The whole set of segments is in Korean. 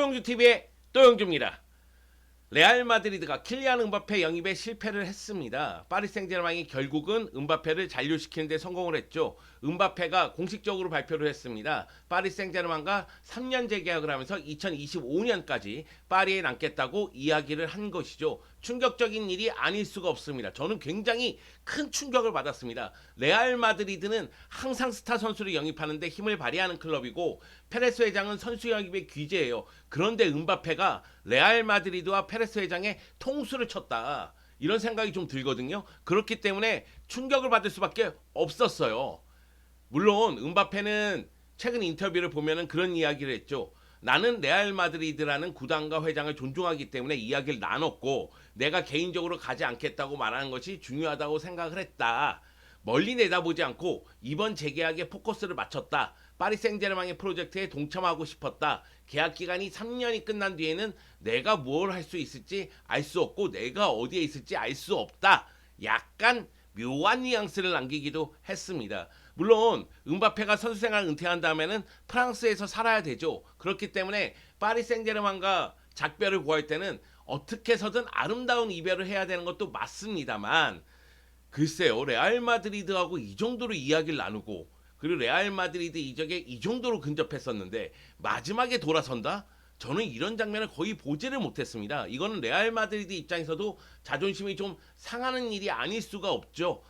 또영주TV의 또영주입니다. 레알 마드리드가 킬리안 음바페 영입에 실패를 했습니다. 파리 생제르맹이 결국은 음바페를 잔류시키는 데 성공을 했죠. 음바페가 공식적으로 발표를 했습니다. 파리 생제르맹과 3년 재계약을 하면서 2025년까지 파리에 남겠다고 이야기를 한 것이죠. 충격적인 일이 아닐 수가 없습니다. 저는 굉장히 큰 충격을 받았습니다. 레알 마드리드는 항상 스타 선수를 영입하는데 힘을 발휘하는 클럽이고 페레스 회장은 선수 영입의 귀재예요. 그런데 음바페가 레알 마드리드와 페레스 회장의 통수를 쳤다. 이런 생각이 좀 들거든요. 그렇기 때문에 충격을 받을 수밖에 없었어요. 물론 음바페는 최근 인터뷰를 보면은 그런 이야기를 했죠. 나는 레알 마드리드라는 구단과 회장을 존중하기 때문에 이야기를 나눴고 내가 개인적으로 가지 않겠다고 말하는 것이 중요하다고 생각을 했다. 멀리 내다보지 않고 이번 재계약에 포커스를 맞췄다. 파리 생제르맹의 프로젝트에 동참하고 싶었다. 계약 기간이 3년이 끝난 뒤에는 내가 뭘 할 수 있을지 알 수 없고 내가 어디에 있을지 알 수 없다. 약간 묘한 뉘앙스를 남기기도 했습니다. 물론 음바페가 선수 생활 은퇴한 다음에는 프랑스에서 살아야 되죠. 그렇기 때문에 파리 생제르맹과 작별을 구할 때는 어떻게 해서든 아름다운 이별을 해야 되는 것도 맞습니다만 글쎄요, 레알 마드리드하고 이 정도로 이야기를 나누고 그리고 레알 마드리드 이적에 이 정도로 근접했었는데 마지막에 돌아선다? 저는 이런 장면을 거의 보지를 못했습니다. 이거는 레알 마드리드 입장에서도 자존심이 좀 상하는 일이 아닐 수가 없죠.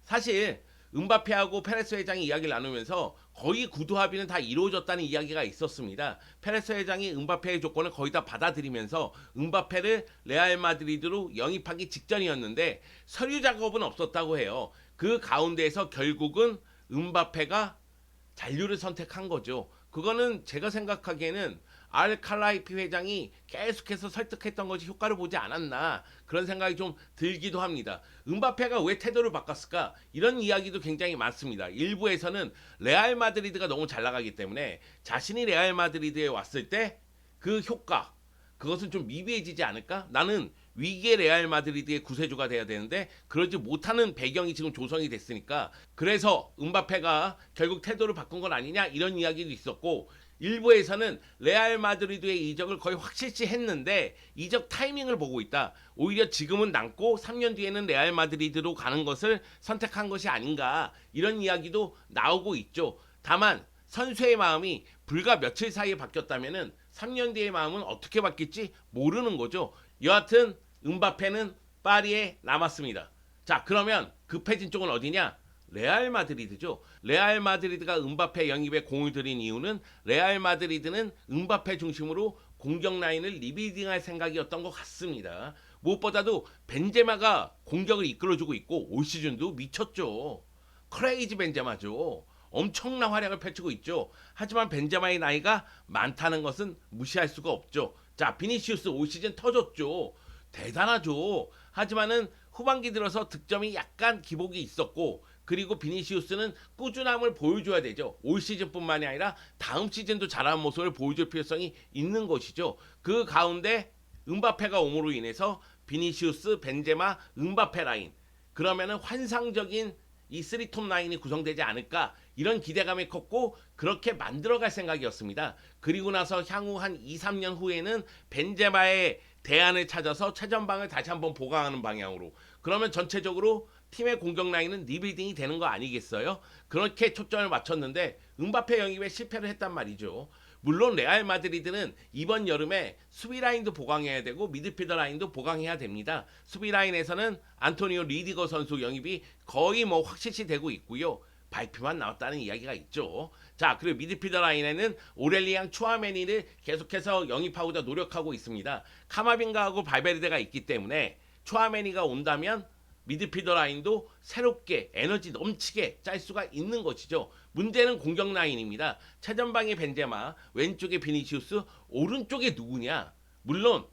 사실 음바페하고 페레스 회장이 이야기를 나누면서 거의 구두 합의는 다 이루어졌다는 이야기가 있었습니다. 페레스 회장이 음바페의 조건을 거의 다 받아들이면서 음바페를 레알 마드리드로 영입하기 직전이었는데 서류 작업은 없었다고 해요. 그 가운데에서 결국은 음바페가 잔류를 선택한 거죠. 그거는 제가 생각하기에는 알칼라이피 회장이 계속해서 설득했던 것이 효과를 보지 않았나 그런 생각이 좀 들기도 합니다. 음바페가 왜 태도를 바꿨을까? 이런 이야기도 굉장히 많습니다. 일부에서는 레알 마드리드가 너무 잘 나가기 때문에 자신이 레알 마드리드에 왔을 때 그 효과 그것은 좀 미비해지지 않을까? 나는 위기의 레알 마드리드의 구세주가 돼야 되는데 그러지 못하는 배경이 지금 조성이 됐으니까 그래서 음바페가 결국 태도를 바꾼 건 아니냐 이런 이야기도 있었고 일부에서는 레알 마드리드의 이적을 거의 확실시 했는데 이적 타이밍을 보고 있다. 오히려 지금은 남고 3년 뒤에는 레알 마드리드로 가는 것을 선택한 것이 아닌가 이런 이야기도 나오고 있죠. 다만 선수의 마음이 불과 며칠 사이에 바뀌었다면은 3년 뒤의 마음은 어떻게 바뀔지 모르는 거죠. 여하튼 음바페는 파리에 남았습니다. 자, 그러면 급해진 쪽은 어디냐? 레알 마드리드죠. 레알 마드리드가 음바페 영입에 공을 들인 이유는 레알 마드리드는 음바페 중심으로 공격 라인을 리빌딩할 생각이었던 것 같습니다. 무엇보다도 벤제마가 공격을 이끌어주고 있고 올 시즌도 미쳤죠. 크레이지 벤제마죠. 엄청난 활약을 펼치고 있죠. 하지만 벤제마의 나이가 많다는 것은 무시할 수가 없죠. 자, 비니시우스 올 시즌 터졌죠. 대단하죠. 하지만은 후반기 들어서 득점이 약간 기복이 있었고 그리고 비니시우스는 꾸준함을 보여줘야 되죠. 올 시즌뿐만이 아니라 다음 시즌도 잘하는 모습을 보여줄 필요성이 있는 것이죠. 그 가운데 음바페가 옴으로 인해서 비니시우스, 벤제마, 음바페 라인 그러면은 환상적인 이 3톱 라인이 구성되지 않을까 이런 기대감이 컸고 그렇게 만들어갈 생각이었습니다. 그리고 나서 향후 한 2, 3년 후에는 벤제마의 대안을 찾아서 최전방을 다시 한번 보강하는 방향으로 그러면 전체적으로 팀의 공격 라인은 리빌딩이 되는 거 아니겠어요? 그렇게 초점을 맞췄는데 음바페 영입에 실패를 했단 말이죠. 물론 레알 마드리드는 이번 여름에 수비 라인도 보강해야 되고 미드필더 라인도 보강해야 됩니다. 수비 라인에서는 안토니오 리디거 선수 영입이 거의 뭐 확실시 되고 있고요. 발표만 나왔다는 이야기가 있죠. 자, 그리고 미드필더 라인에는 오렐리앙 추아메니를 계속해서 영입하고자 노력하고 있습니다. 카마빈가하고 발베르데가 있기 때문에 추아메니가 온다면 미드필더 라인도 새롭게 에너지 넘치게 짤 수가 있는 것이죠. 문제는 공격 라인입니다. 최전방에 벤제마, 왼쪽에 비니시우스, 오른쪽에 누구냐? 물론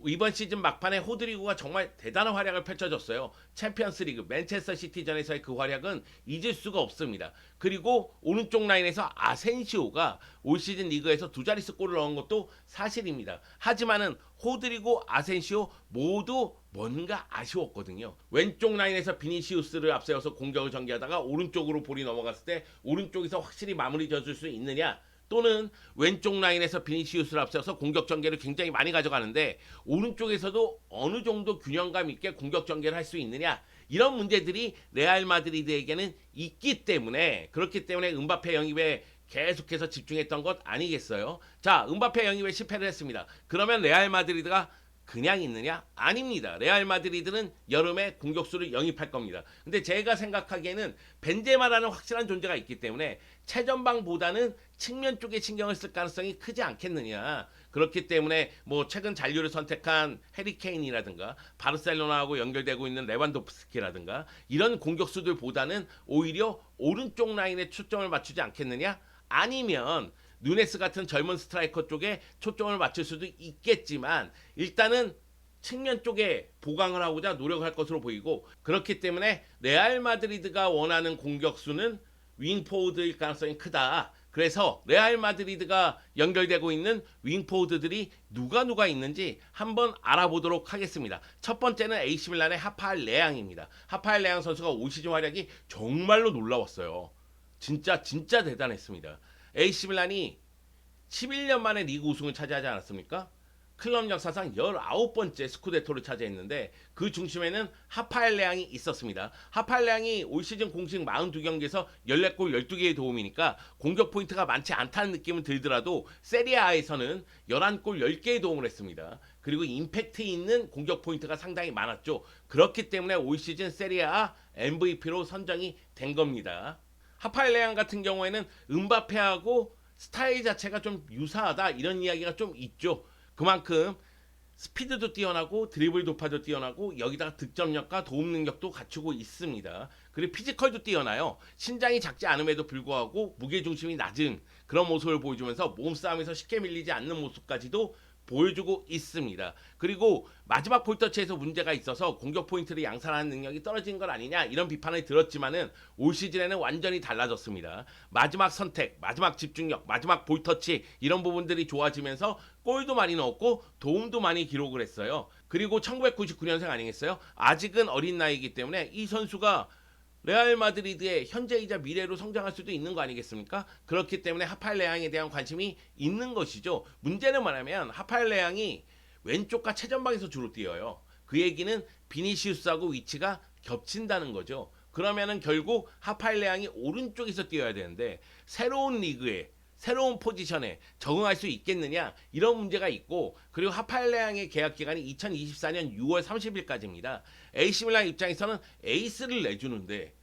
이번 시즌 막판에 호드리고가 정말 대단한 활약을 펼쳐줬어요. 챔피언스리그 맨체스터 시티전에서의 그 활약은 잊을 수가 없습니다. 그리고 오른쪽 라인에서 아센시오가 올 시즌 리그에서 두 자릿수 골을 넣은 것도 사실입니다. 하지만은 호드리고 아센시오 모두 뭔가 아쉬웠거든요. 왼쪽 라인에서 비니시우스를 앞세워서 공격을 전개하다가 오른쪽으로 볼이 넘어갔을 때 오른쪽에서 확실히 마무리 져줄 수 있느냐? 또는 왼쪽 라인에서 비니시우스를 앞서서 공격 전개를 굉장히 많이 가져가는데 오른쪽에서도 어느 정도 균형감 있게 공격 전개를 할 수 있느냐, 이런 문제들이 레알 마드리드에게는 있기 때문에, 그렇기 때문에 음바페 영입에 계속해서 집중했던 것 아니겠어요? 자, 음바페 영입에 실패를 했습니다. 그러면 레알 마드리드가 그냥 있느냐? 아닙니다. 레알 마드리드는 여름에 공격수를 영입할 겁니다. 근데 제가 생각하기에는 벤제마라는 확실한 존재가 있기 때문에 최전방보다는 측면 쪽에 신경을 쓸 가능성이 크지 않겠느냐. 그렇기 때문에 뭐 최근 잔류를 선택한 해리 케인이라든가 바르셀로나하고 연결되고 있는 레반도프스키라든가 이런 공격수들보다는 오히려 오른쪽 라인에 초점을 맞추지 않겠느냐? 아니면 누네스 같은 젊은 스트라이커 쪽에 초점을 맞출 수도 있겠지만 일단은 측면 쪽에 보강을 하고자 노력할 것으로 보이고, 그렇기 때문에 레알 마드리드가 원하는 공격수는 윙포워드일 가능성이 크다. 그래서 레알 마드리드가 연결되고 있는 윙포워드들이 누가 있는지 한번 알아보도록 하겠습니다. 첫 번째는 AC 밀란의 하파엘 레앙입니다. 하파엘 레앙 선수가 올 시즌 활약이 정말로 놀라웠어요. 진짜 대단했습니다. AC 밀란이 11년 만에 리그 우승을 차지하지 않았습니까? 클럽 역사상 19번째 스쿠데토를 차지했는데 그 중심에는 하파엘 레앙이 있었습니다. 하파엘 레앙이 올 시즌 공식 42경기에서 14골 12개의 도움이니까 공격 포인트가 많지 않다는 느낌은 들더라도 세리아에서는 11골 10개의 도움을 했습니다. 그리고 임팩트 있는 공격 포인트가 상당히 많았죠. 그렇기 때문에 올 시즌 세리아 MVP로 선정이 된 겁니다. 하파엘 레앙 같은 경우에는 음바페하고 스타일 자체가 좀 유사하다, 이런 이야기가 좀 있죠. 그만큼 스피드도 뛰어나고 드리블 도파도 뛰어나고 여기다가 득점력과 도움 능력도 갖추고 있습니다. 그리고 피지컬도 뛰어나요. 신장이 작지 않음에도 불구하고 무게중심이 낮은 그런 모습을 보여주면서 몸싸움에서 쉽게 밀리지 않는 모습까지도 보여주고 있습니다. 그리고 마지막 볼터치에서 문제가 있어서 공격 포인트를 양산하는 능력이 떨어진 것 아니냐, 이런 비판을 들었지만은 올 시즌에는 완전히 달라졌습니다. 마지막 선택, 마지막 집중력, 마지막 볼터치, 이런 부분들이 좋아지면서 골도 많이 넣었고 도움도 많이 기록을 했어요. 그리고 1999년생 아니겠어요? 아직은 어린 나이이기 때문에 이 선수가 레알 마드리드의 현재이자 미래로 성장할 수도 있는 거 아니겠습니까? 그렇기 때문에 하파엘 레앙에 대한 관심이 있는 것이죠. 문제는 뭐냐면 하파엘 레앙이 왼쪽과 최전방에서 주로 뛰어요. 그 얘기는 비니시우스하고 위치가 겹친다는 거죠. 그러면은 결국 하파엘 레앙이 오른쪽에서 뛰어야 되는데 새로운 리그에, 새로운 포지션에 적응할 수 있겠느냐, 이런 문제가 있고, 그리고 하파엘 레앙의 계약 기간이 2024년 6월 30일까지입니다. AC 밀란 입장에서는 에이스를 내주는데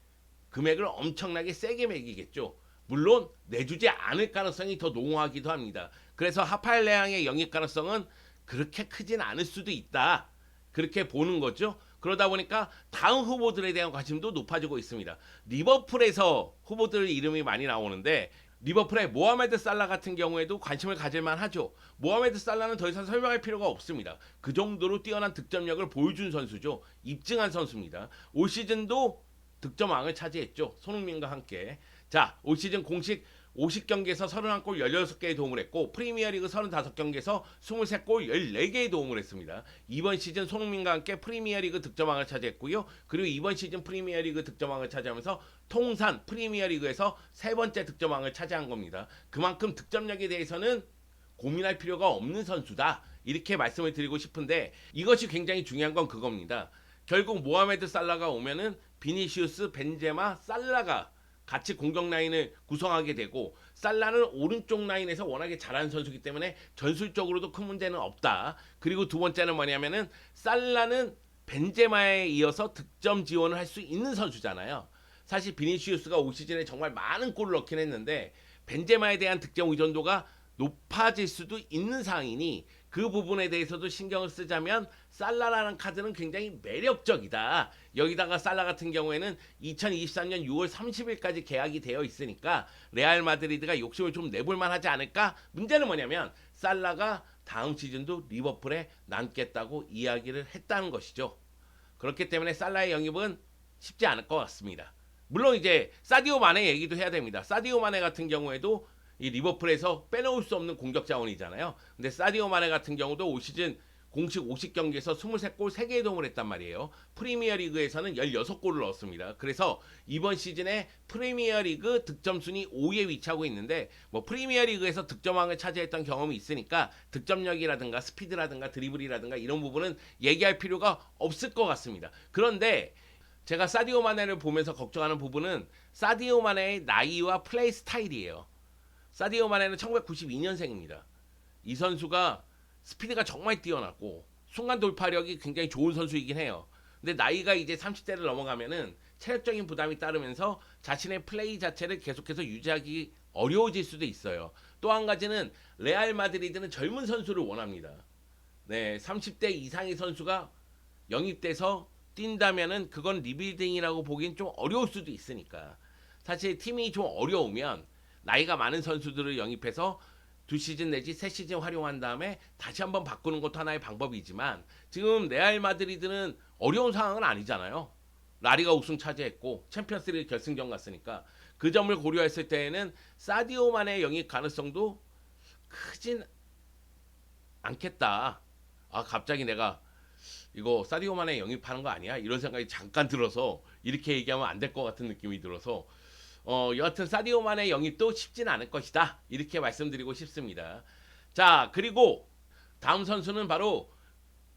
금액을 엄청나게 세게 매기겠죠. 물론 내주지 않을 가능성이 더 농후하기도 합니다. 그래서 하파엘 레앙의 영입 가능성은 그렇게 크진 않을 수도 있다, 그렇게 보는 거죠. 그러다 보니까 다음 후보들에 대한 관심도 높아지고 있습니다. 리버풀에서 후보들 이름이 많이 나오는데 리버풀의 모하메드 살라 같은 경우에도 관심을 가질만 하죠. 모하메드 살라는 더 이상 설명할 필요가 없습니다. 그 정도로 뛰어난 득점력을 보여준 선수죠. 입증한 선수입니다. 올 시즌도 득점왕을 차지했죠. 손흥민과 함께. 자, 올 시즌 공식 50경기에서 31골 16개의 도움을 했고 프리미어리그 35경기에서 23골 14개의 도움을 했습니다. 이번 시즌 손흥민과 함께 프리미어리그 득점왕을 차지했고요. 그리고 이번 시즌 프리미어리그 득점왕을 차지하면서 통산 프리미어리그에서 세 번째 득점왕을 차지한 겁니다. 그만큼 득점력에 대해서는 고민할 필요가 없는 선수다, 이렇게 말씀을 드리고 싶은데 이것이 굉장히 중요한 건 그겁니다. 결국 모하메드 살라가 오면은 비니시우스, 벤제마, 살라가 같이 공격 라인을 구성하게 되고 살라는 오른쪽 라인에서 워낙에 잘하는 선수이기 때문에 전술적으로도 큰 문제는 없다. 그리고 두 번째는 뭐냐면은 살라는 벤제마에 이어서 득점 지원을 할 수 있는 선수잖아요. 사실 비니시우스가 올 시즌에 정말 많은 골을 넣긴 했는데 벤제마에 대한 득점 의존도가 높아질 수도 있는 상황이니 그 부분에 대해서도 신경을 쓰자면 살라라는 카드는 굉장히 매력적이다. 여기다가 살라 같은 경우에는 2023년 6월 30일까지 계약이 되어 있으니까 레알 마드리드가 욕심을 좀 내볼만 하지 않을까? 문제는 뭐냐면 살라가 다음 시즌도 리버풀에 남겠다고 이야기를 했다는 것이죠. 그렇기 때문에 살라의 영입은 쉽지 않을 것 같습니다. 물론 이제 사디오 마네 얘기도 해야 됩니다. 사디오 마네 같은 경우에도 이 리버풀에서 빼놓을 수 없는 공격 자원이잖아요. 근데 사디오 마네 같은 경우도 올 시즌 공식 50경기에서 23골 3개의 도움을 했단 말이에요. 프리미어리그에서는 16골을 넣었습니다. 그래서 이번 시즌에 프리미어리그 득점 순위 5위에 위치하고 있는데 뭐 프리미어리그에서 득점왕을 차지했던 경험이 있으니까 득점력이라든가 스피드라든가 드리블이라든가 이런 부분은 얘기할 필요가 없을 것 같습니다. 그런데 제가 사디오 마네를 보면서 걱정하는 부분은 사디오 마네의 나이와 플레이 스타일이에요. 사디오 마네는 1992년생입니다. 이 선수가 스피드가 정말 뛰어났고 순간 돌파력이 굉장히 좋은 선수이긴 해요. 근데 나이가 이제 30대를 넘어가면은 체력적인 부담이 따르면서 자신의 플레이 자체를 계속해서 유지하기 어려워질 수도 있어요. 또 한 가지는 레알 마드리드는 젊은 선수를 원합니다. 네, 30대 이상의 선수가 영입돼서 뛴다면은 그건 리빌딩이라고 보기엔 좀 어려울 수도 있으니까. 사실 팀이 좀 어려우면 나이가 많은 선수들을 영입해서 2시즌 내지 3시즌 활용한 다음에 다시 한번 바꾸는 것도 하나의 방법이지만 지금 레알 마드리드는 어려운 상황은 아니잖아요. 라리가 우승 차지했고 챔피언스리그 결승전 갔으니까 그 점을 고려했을 때에는 사디오 마네의 영입 가능성도 크진 않겠다. 아 갑자기 내가 이거 사디오 마네 영입하는 거 아니야? 이런 생각이 잠깐 들어서 이렇게 얘기하면 안 될 것 같은 느낌이 들어서 여하튼 사디오 마네 영입도 쉽진 않을 것이다. 이렇게 말씀드리고 싶습니다. 자, 그리고 다음 선수는 바로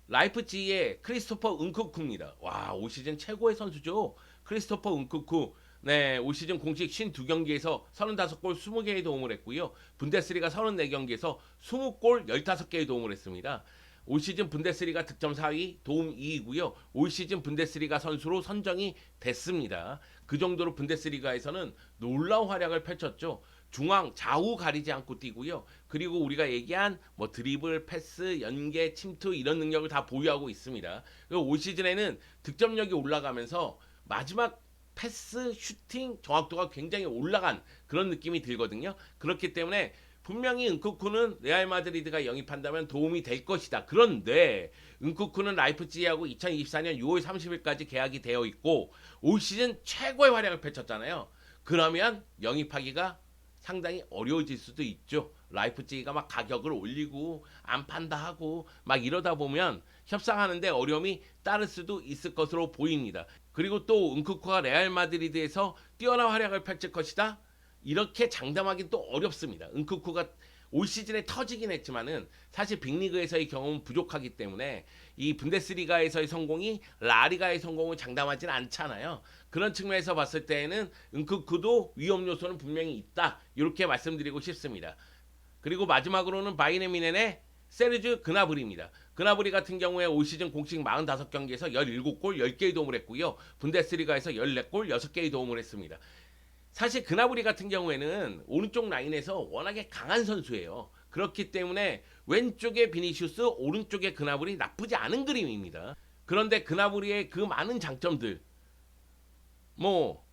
라이프치히의 크리스토퍼 은쿠쿠입니다. 와, 올 시즌 최고의 선수죠. 크리스토퍼 은쿠쿠. 네, 올 시즌 공식 52경기에서 35골 20개의 도움을 했고요. 분데스리가 34경기에서 20골 15개의 도움을 했습니다. 올 시즌 분데스리가 득점 4위, 도움 2위고요. 올 시즌 분데스리가 선수로 선정이 됐습니다. 그 정도로 분데스리가에서는 놀라운 활약을 펼쳤죠. 중앙, 좌우 가리지 않고 뛰고요. 그리고 우리가 얘기한 뭐 드리블, 패스, 연계, 침투 이런 능력을 다 보유하고 있습니다. 올 시즌에는 득점력이 올라가면서 마지막 패스, 슈팅 정확도가 굉장히 올라간 그런 느낌이 들거든요. 그렇기 때문에 분명히 은쿠쿠는 레알 마드리드가 영입한다면 도움이 될 것이다. 그런데 은쿠쿠는 라이프치히하고 2024년 6월 30일까지 계약이 되어 있고 올 시즌 최고의 활약을 펼쳤잖아요. 그러면 영입하기가 상당히 어려워질 수도 있죠. 라이프치히가 막 가격을 올리고 안 판다 하고 막 이러다 보면 협상하는데 어려움이 따를 수도 있을 것으로 보입니다. 그리고 또 은쿠쿠가 레알 마드리드에서 뛰어난 활약을 펼칠 것이다. 이렇게 장담하기는 또 어렵습니다. 은쿠쿠가 올 시즌에 터지긴 했지만은 사실 빅리그에서의 경험은 부족하기 때문에 이 분데스리가에서의 성공이 라리가의 성공을 장담하지는 않잖아요. 그런 측면에서 봤을 때에는 은쿠쿠도 위험 요소는 분명히 있다. 이렇게 말씀드리고 싶습니다. 그리고 마지막으로는 바이에른 뮌헨의 세르주 그나브리입니다. 그나브리 같은 경우에 올 시즌 공식 45경기에서 17골 10개의 도움을 했고요. 분데스리가에서 14골 6개의 도움을 했습니다. 사실 그나브리 같은 경우에는 오른쪽 라인에서 워낙에 강한 선수예요. 그렇기 때문에 왼쪽에 비니시우스, 오른쪽에 그나브리 나쁘지 않은 그림입니다. 그런데 그나브리의 그 많은 장점들, 뭐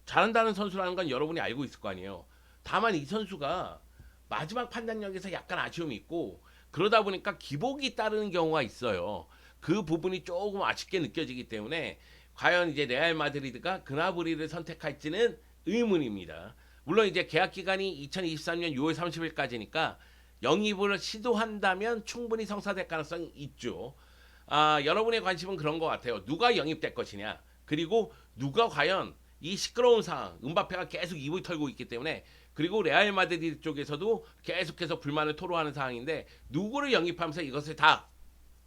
잘한다는 선수라는 건 여러분이 알고 있을 거 아니에요. 다만 이 선수가 마지막 판단력에서 약간 아쉬움이 있고 그러다 보니까 기복이 따르는 경우가 있어요. 그 부분이 조금 아쉽게 느껴지기 때문에 과연 이제 레알 마드리드가 그나브리를 선택할지는 의문입니다. 물론 이제 계약 기간이 2023년 6월 30일까지니까 영입을 시도한다면 충분히 성사될 가능성이 있죠. 여러분의 관심은 그런 것 같아요. 누가 영입될 것이냐. 그리고 누가 과연 이 시끄러운 상황, 음바페가 계속 입을 털고 있기 때문에 그리고 레알 마드리드 쪽에서도 계속해서 불만을 토로하는 상황인데 누구를 영입하면서 이것을 다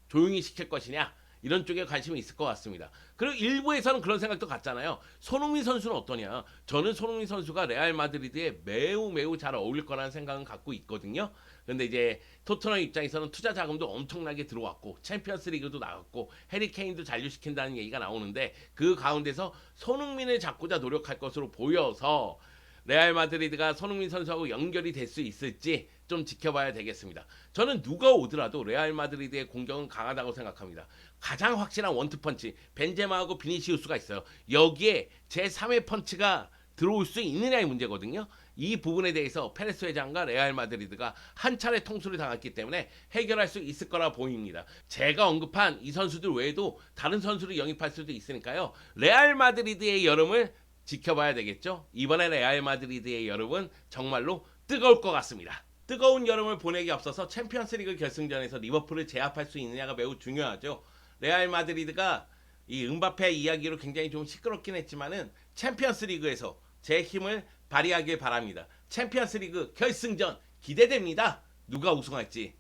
조용히 시킬 것이냐. 이런 쪽에 관심이 있을 것 같습니다. 그리고 일부에서는 그런 생각도 같잖아요. 손흥민 선수는 어떠냐? 저는 손흥민 선수가 레알 마드리드에 매우 잘 어울릴 거라는 생각은 갖고 있거든요. 근데 이제 토트넘 입장에서는 투자 자금도 엄청나게 들어왔고 챔피언스 리그도 나갔고 해리 케인도 잔류시킨다는 얘기가 나오는데 그 가운데서 손흥민을 잡고자 노력할 것으로 보여서 레알 마드리드가 손흥민 선수하고 연결이 될 수 있을지 좀 지켜봐야 되겠습니다. 저는 누가 오더라도 레알 마드리드의 공격은 강하다고 생각합니다. 가장 확실한 원투펀치 벤제마하고 비니시우스가 있어요. 여기에 제3의 펀치가 들어올 수 있느냐의 문제거든요. 이 부분에 대해서 페레스 회장과 레알 마드리드가 한 차례 통수를 당했기 때문에 해결할 수 있을 거라 보입니다. 제가 언급한 이 선수들 외에도 다른 선수를 영입할 수도 있으니까요. 레알 마드리드의 여름을 지켜봐야 되겠죠. 이번에 레알 마드리드의 여름은 정말로 뜨거울 것 같습니다. 뜨거운 여름을 보내기 앞서서 챔피언스리그 결승전에서 리버풀을 제압할 수 있느냐가 매우 중요하죠. 레알 마드리드가 이 음바페 이야기로 굉장히 좀 시끄럽긴 했지만은 챔피언스리그에서 제 힘을 발휘하길 바랍니다. 챔피언스리그 결승전 기대됩니다. 누가 우승할지.